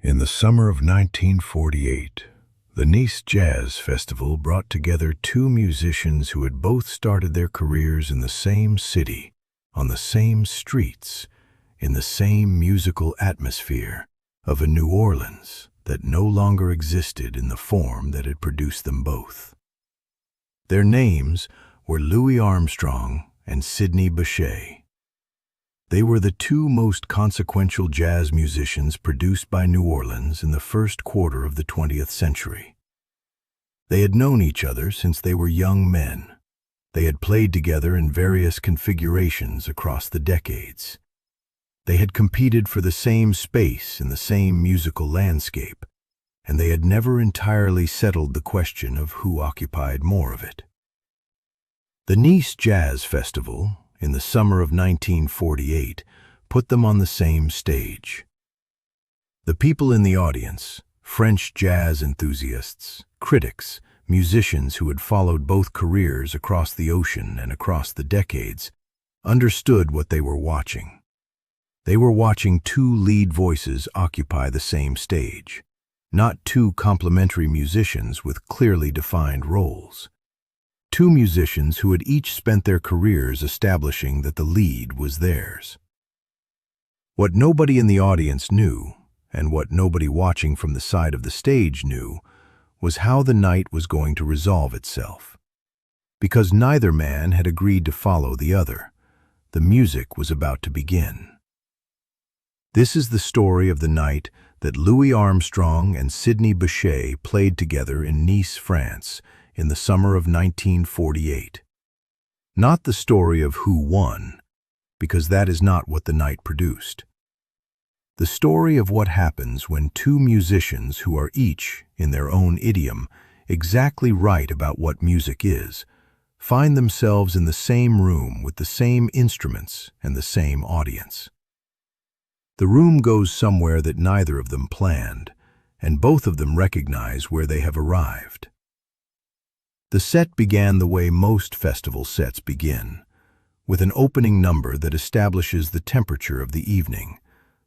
In the summer of 1948, the Nice Jazz Festival brought together two musicians who had both started their careers in the same city, on the same streets, in the same musical atmosphere of a New Orleans that no longer existed in the form that had produced them both. Their names were Louis Armstrong and Sidney Bechet. They were the two most consequential jazz musicians produced by New Orleans in the first quarter of the 20th century. They had known each other since they were young men. They had played together in various configurations across the decades. They had competed for the same space in the same musical landscape, and they had never entirely settled the question of who occupied more of it. The Nice Jazz Festival, in the summer of 1948, put them on the same stage. The people in the audience, French jazz enthusiasts, critics, musicians who had followed both careers across the ocean and across the decades, understood what they were watching. They were watching two lead voices occupy the same stage, not two complementary musicians with clearly defined roles. Two musicians who had each spent their careers establishing that the lead was theirs. What nobody in the audience knew, and what nobody watching from the side of the stage knew, was how the night was going to resolve itself. Because neither man had agreed to follow the other, the music was about to begin. This is the story of the night that Louis Armstrong and Sidney Bechet played together in Nice, France, in the summer of 1948. Not the story of who won, because that is not what the night produced. The story of what happens when two musicians who are each, in their own idiom, exactly right about what music is, find themselves in the same room with the same instruments and the same audience. The room goes somewhere that neither of them planned, and both of them recognize where they have arrived. The set began the way most festival sets begin, with an opening number that establishes the temperature of the evening,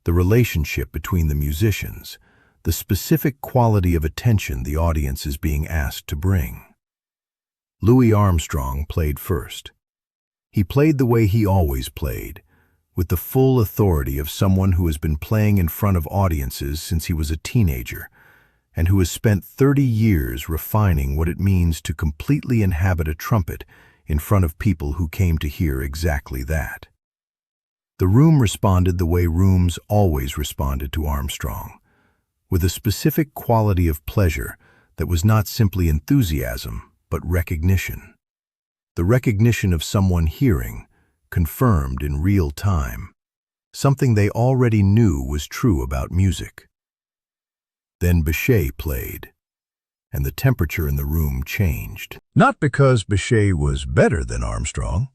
the relationship between the musicians, the specific quality of attention the audience is being asked to bring. Louis Armstrong played first. He played the way he always played, with the full authority of someone who has been playing in front of audiences since he was a teenager, and who has spent 30 years refining what it means to completely inhabit a trumpet in front of people who came to hear exactly that. The room responded the way rooms always responded to Armstrong, with a specific quality of pleasure that was not simply enthusiasm, but recognition. The recognition of someone hearing, confirmed in real time, something they already knew was true about music. Then Bechet played, and the temperature in the room changed. Not because Bechet was better than Armstrong.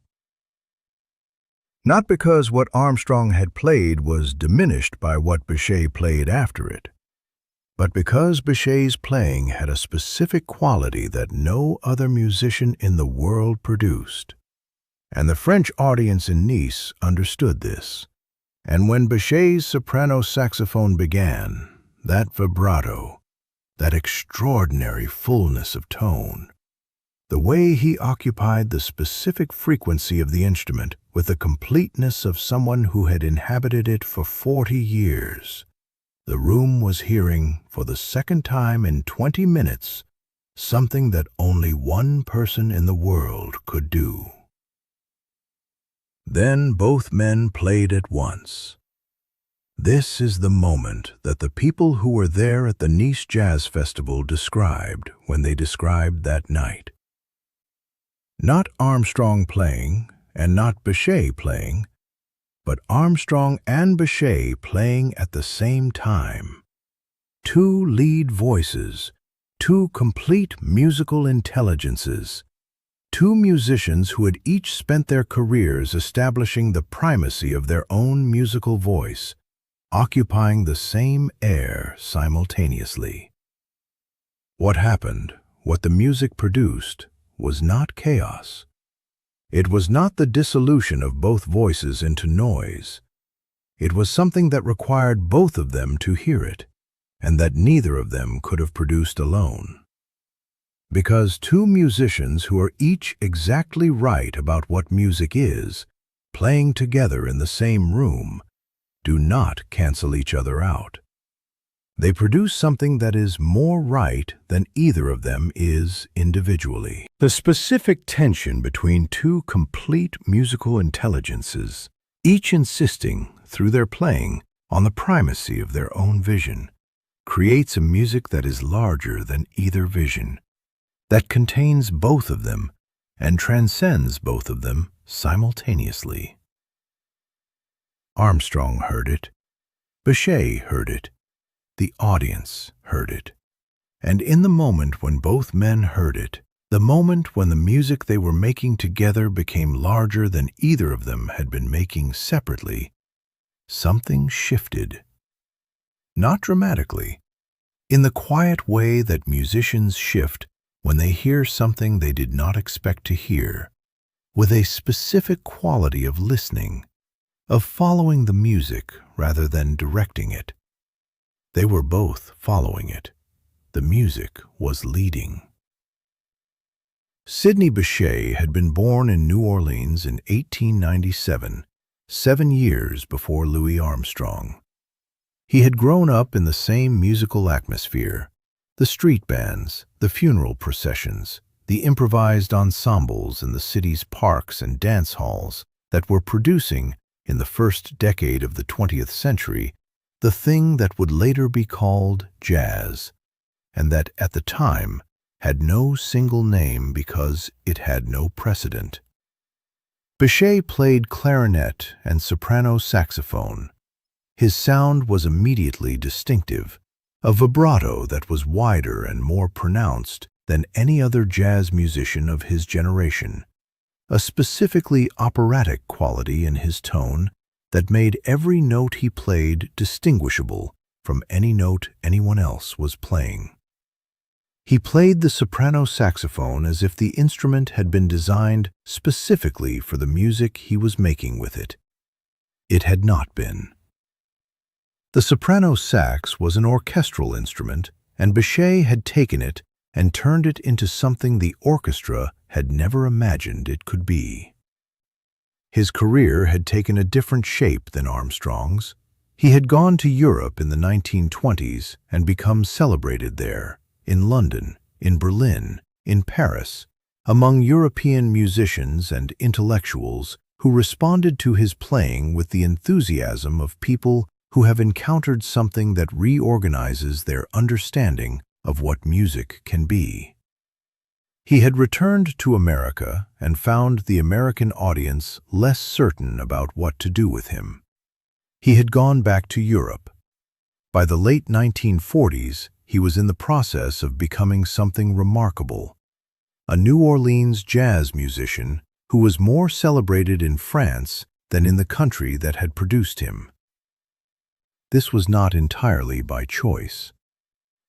Not because what Armstrong had played was diminished by what Bechet played after it, but because Bechet's playing had a specific quality that no other musician in the world produced. And the French audience in Nice understood this. And when Bechet's soprano saxophone began, that vibrato, that extraordinary fullness of tone, the way he occupied the specific frequency of the instrument with the completeness of someone who had inhabited it for 40 years, the room was hearing, for the second time in 20 minutes, something that only one person in the world could do. Then both men played at once. This is the moment that the people who were there at the Nice Jazz Festival described when they described that night. Not Armstrong playing and not Bechet playing, but Armstrong and Bechet playing at the same time. Two lead voices, two complete musical intelligences, two musicians who had each spent their careers establishing the primacy of their own musical voice, occupying the same air simultaneously. What happened, what the music produced, was not chaos. It was not the dissolution of both voices into noise. It was something that required both of them to hear it, and that neither of them could have produced alone. Because two musicians who are each exactly right about what music is, playing together in the same room, do not cancel each other out. They produce something that is more right than either of them is individually. The specific tension between two complete musical intelligences, each insisting, through their playing, on the primacy of their own vision, creates a music that is larger than either vision, that contains both of them and transcends both of them simultaneously. Armstrong heard it. Bechet heard it. The audience heard it. And in the moment when both men heard it, the moment when the music they were making together became larger than either of them had been making separately, something shifted. Not dramatically, in the quiet way that musicians shift when they hear something they did not expect to hear, with a specific quality of listening, of following the music rather than directing it. They were both following it. The music was leading. Sidney Bechet had been born in New Orleans in 1897, 7 years before Louis Armstrong. He had grown up in the same musical atmosphere, the street bands, the funeral processions, the improvised ensembles in the city's parks and dance halls that were producing, in the first decade of the 20th century, the thing that would later be called jazz, and that at the time had no single name because it had no precedent. Bechet played clarinet and soprano saxophone. His sound was immediately distinctive, a vibrato that was wider and more pronounced than any other jazz musician of his generation, a specifically operatic quality in his tone that made every note he played distinguishable from any note anyone else was playing. He played the soprano saxophone as if the instrument had been designed specifically for the music he was making with it. It had not been. The soprano sax was an orchestral instrument, and Bechet had taken it and turned it into something the orchestra had never imagined it could be. His career had taken a different shape than Armstrong's. He had gone to Europe in the 1920s and become celebrated there, in London, in Berlin, in Paris, among European musicians and intellectuals who responded to his playing with the enthusiasm of people who have encountered something that reorganizes their understanding of what music can be. He had returned to America and found the American audience less certain about what to do with him. He had gone back to Europe. By the late 1940s, he was in the process of becoming something remarkable, a New Orleans jazz musician who was more celebrated in France than in the country that had produced him. This was not entirely by choice.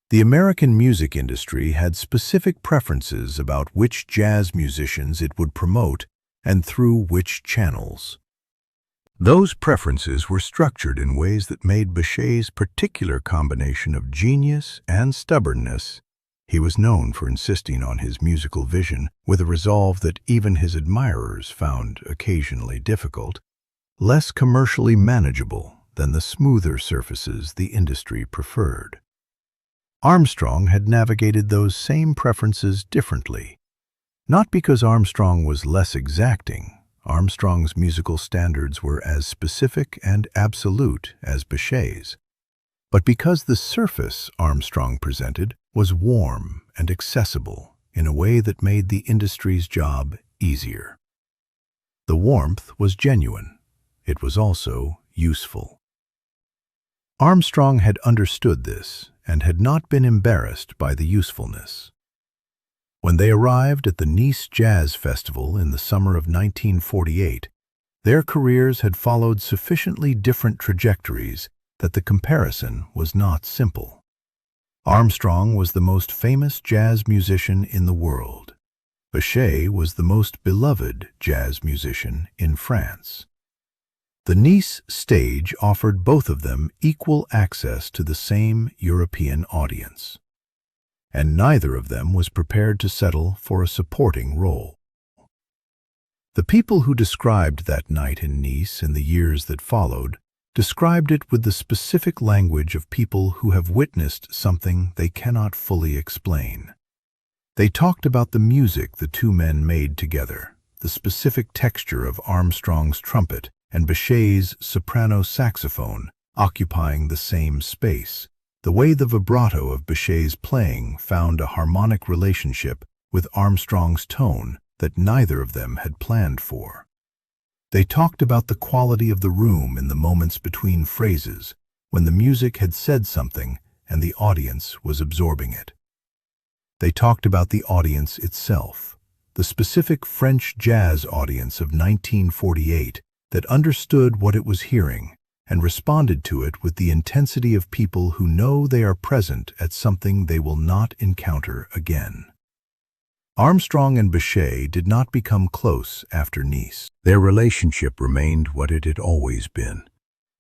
The American music industry had specific preferences about which jazz musicians it would promote and through which channels. Those preferences were structured in ways that made Bechet's particular combination of genius and stubbornness. He was known for insisting on his musical vision with a resolve that even his admirers found occasionally difficult, less commercially manageable than the smoother surfaces the industry preferred. Armstrong had navigated those same preferences differently. Not because Armstrong was less exacting. Armstrong's musical standards were as specific and absolute as Bechet's, but because the surface Armstrong presented was warm and accessible in a way that made the industry's job easier. The warmth was genuine. It was also useful. Armstrong had understood this and had not been embarrassed by the usefulness. When they arrived at the Nice Jazz Festival in the summer of 1948, their careers had followed sufficiently different trajectories that the comparison was not simple. Armstrong was the most famous jazz musician in the world. Bechet was the most beloved jazz musician in France. The Nice stage offered both of them equal access to the same European audience, and neither of them was prepared to settle for a supporting role. The people who described that night in Nice and the years that followed described it with the specific language of people who have witnessed something they cannot fully explain. They talked about the music the two men made together, the specific texture of Armstrong's trumpet and Bechet's soprano saxophone occupying the same space, the way the vibrato of Bechet's playing found a harmonic relationship with Armstrong's tone that neither of them had planned for. They talked about the quality of the room in the moments between phrases, when the music had said something and the audience was absorbing it. They talked about the audience itself, the specific French jazz audience of 1948 that understood what it was hearing and responded to it with the intensity of people who know they are present at something they will not encounter again. Armstrong and Bechet did not become close after Nice. Their relationship remained what it had always been,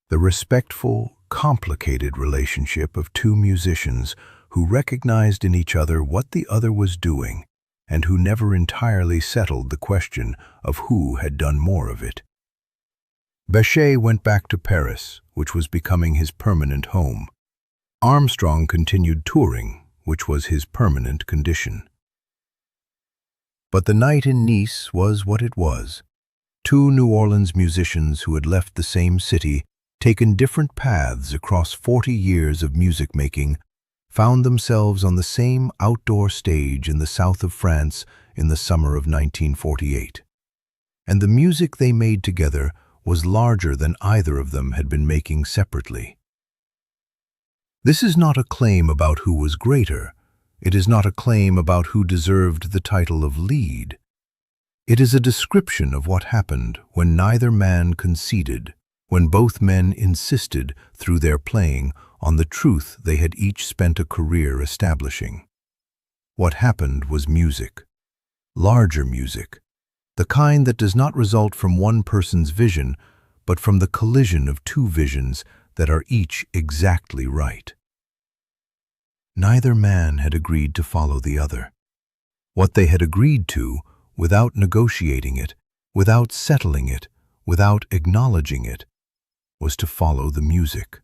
the respectful, complicated relationship of two musicians who recognized in each other what the other was doing and who never entirely settled the question of who had done more of it. Bechet went back to Paris, which was becoming his permanent home. Armstrong continued touring, which was his permanent condition. But the night in Nice was what it was. Two New Orleans musicians who had left the same city, taken different paths across 40 years of music making, found themselves on the same outdoor stage in the south of France in the summer of 1948. And the music they made together was larger than either of them had been making separately. This is not a claim about who was greater. It is not a claim about who deserved the title of lead. It is a description of what happened when neither man conceded, when both men insisted through their playing on the truth they had each spent a career establishing. What happened was music, larger music, the kind that does not result from one person's vision, but from the collision of two visions that are each exactly right. Neither man had agreed to follow the other. What they had agreed to, without negotiating it, without settling it, without acknowledging it, was to follow the music,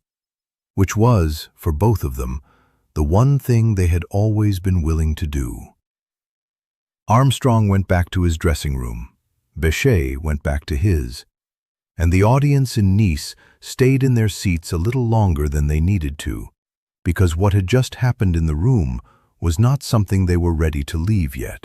which was, for both of them, the one thing they had always been willing to do. Armstrong went back to his dressing room. Bechet went back to his. And the audience in Nice stayed in their seats a little longer than they needed to, because what had just happened in the room was not something they were ready to leave yet.